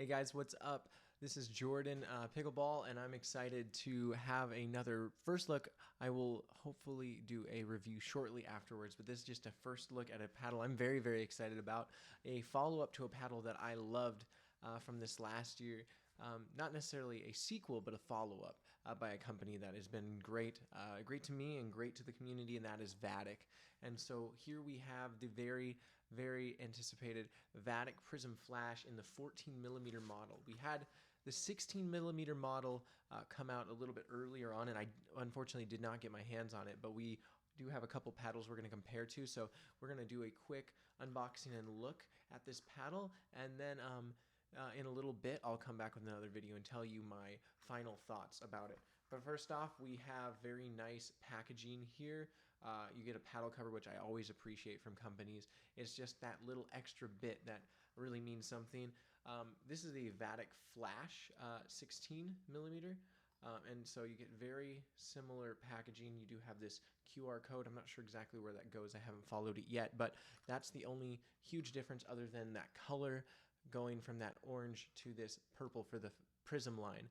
Hey guys, what's up? This is Jordan Pickleball, and I'm excited to have another first look. I will hopefully do a review shortly afterwards, but this is just a first look at a paddle I'm very, very excited about. A follow-up to a paddle that I loved from this last year. Not necessarily a sequel, but a follow-up by a company that has been great, great to me and great to the community, and that is Vatic. And so here we have the very, very anticipated Vatic Prism Flash in the 14mm model. We had the 16mm model come out a little bit earlier on, and I unfortunately did not get my hands on it, but we do have a couple paddles we're going to compare to, so we're going to do a quick unboxing and look at this paddle, and then in a little bit, I'll come back with another video and tell you my final thoughts about it. But first off, we have very nice packaging here. You get a paddle cover, which I always appreciate from companies. It's just that little extra bit that really means something. This is the Vatic Flash 16mm. And so you get very similar packaging. You do have this QR code. I'm not sure exactly where that goes. I haven't followed it yet, but that's the only huge difference other than that color going from that orange to this purple for the Prism line.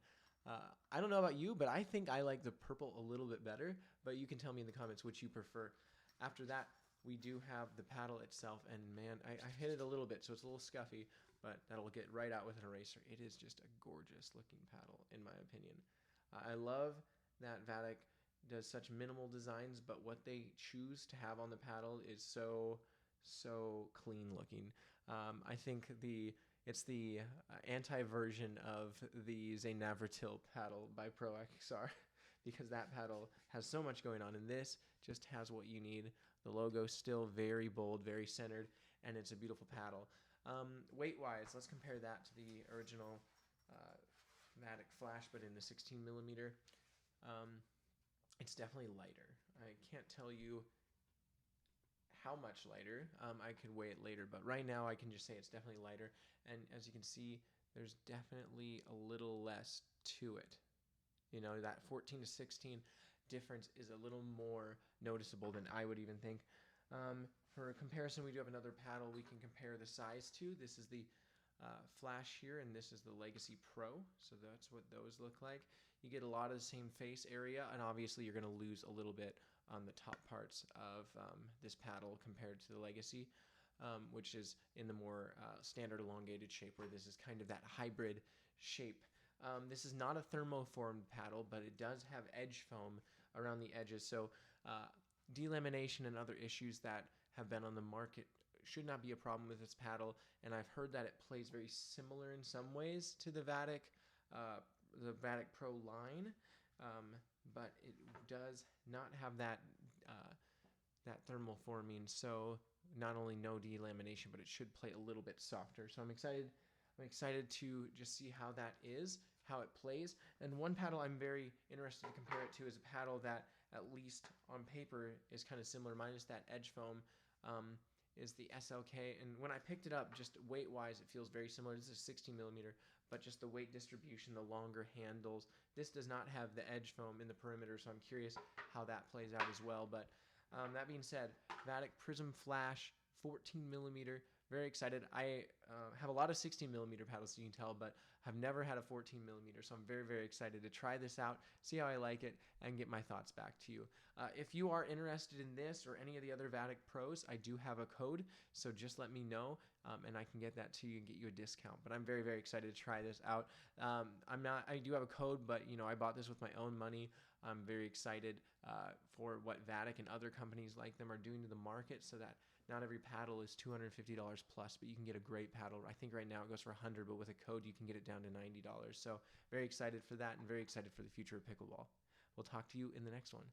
I don't know about you, but I think I like the purple a little bit better, but you can tell me in the comments which you prefer. After that, we do have the paddle itself, and man, I hit it a little bit, so it's a little scuffy, but that'll get right out with an eraser. It is just a gorgeous looking paddle, in my opinion. I love that Vatic does such minimal designs, but what they choose to have on the paddle is so clean looking. I think it's the anti-version of the Navratil paddle by Pro XR because that paddle has so much going on, and this just has what you need. The logo's still very bold, very centered, and it's a beautiful paddle. Weight-wise, let's compare that to the original Vatic Flash, but in the 16mm. It's definitely lighter. I can't tell you how much lighter. I could weigh it later, but right now I can just say it's definitely lighter, and as you can see, there's definitely a little less to it. You know, that 14 to 16 difference is a little more noticeable than I would even think. For a comparison, we do have another paddle we can compare the size to. This is the Flash here, and this is the Legacy Pro, so that's what those look like. You get a lot of the same face area, and obviously you're going to lose a little bit on the top parts of this paddle compared to the Legacy, which is in the more standard elongated shape, where this is kind of that hybrid shape. This is not a thermoformed paddle, but it does have edge foam around the edges, so delamination and other issues that have been on the market should not be a problem with this paddle, and I've heard that it plays very similar in some ways to the Vatic Pro line, but it does not have that thermal forming, so not only no delamination, but it should play a little bit softer. So I'm excited to just see how that is, how it plays. And one paddle I'm very interested to compare it to is a paddle that, at least on paper, is kind of similar, minus that edge foam, is the SLK. And when I picked it up, just weight-wise, it feels very similar. This is 16mm, but just the weight distribution, the longer handles. This does not have the edge foam in the perimeter, so I'm curious how that plays out as well. But that being said, Vatic Prism Flash, 14mm, very excited. I have a lot of 16mm paddles, so you can tell, but have never had a 14mm, so I'm very, very excited to try this out, see how I like it, and get my thoughts back to you. If you are interested in this or any of the other Vatic Pros, I do have a code, so just let me know, and I can get that to you and get you a discount. But I'm very, very excited to try this out. I do have a code, but you know, I bought this with my own money. I'm very excited for what Vatic and other companies like them are doing to the market, so that not every paddle is $250 plus, but you can get a great paddle. I think right now it goes for $100, but with a code you can get it down to $90. So very excited for that, and very excited for the future of pickleball. We'll talk to you in the next one.